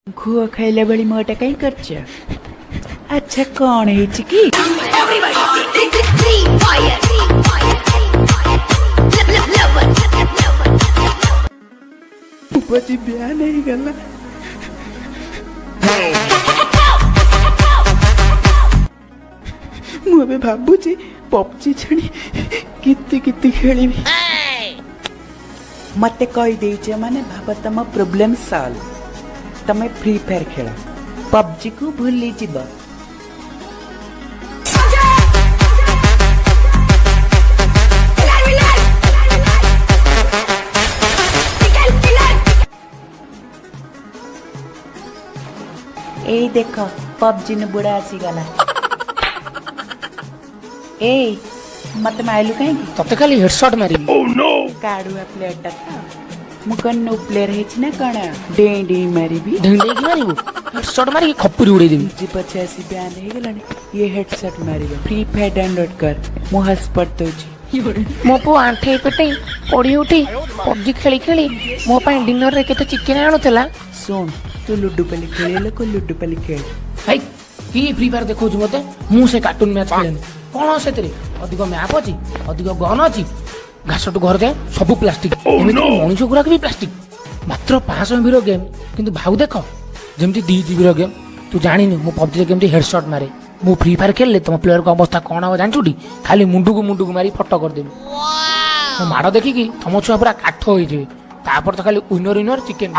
खुआ खाइला बेली मोटा कहीं करछ। अच्छा कौन है कि उपजी ब्याह नहीं गला मुझे भाबुची पबजी छड़ी कित्ती कित्ती खेली मते कही देइछे माने भाब तम प्रॉब्लम सॉल्व तमे फ्री फायर खेल पबजी को भूली जीव। ए देख पबजी ने बुढ़ा आसी गला ए मत माइलु कहीं तते खाली हेडशॉट मारी ओह नो काडुआ प्लेयर टा मुकन नो प्लेयर हेच ना कण डे डे मारी भी ढंडे की मारीबो हेडशॉट मारी खप्पुरी उड़े देबी जी 85 ब्यान हे गलानी ये हेडशॉट मारिबो फ्री फायर डाउनलोड कर मु हस पड़तो छी मो पो आंठे पेटे पड़ी उठी पबजी खेली खेली मो पाई डिनर रे केते चिकन आनुतला। सुन तू लुडू पली खेले को लुडू पली खेल भाई की फ्री फायर देखो छु मते मु से कार्टून मैच खेलेन कोन से तेरे अधिक मैप अछि अधिक गन अछि घासटू घर जाए सब प्लास्टिक मनीष गुरा भी प्लास्टिक मात्र 500 एमबी गेम किंतु भाव देख जमती 2 जीबी गेम तू जानी मु पबजी केमती हेडशॉट मारे मु फ्री फायर खेलले तुम प्लेयर को अवस्था कौन हो जानछुटी खाली मुंडू को मारी फटो कर देबी मो माड़ देखी कि तुम छुआ पूरा काठ हो तापर तो खाली विनर चिकेन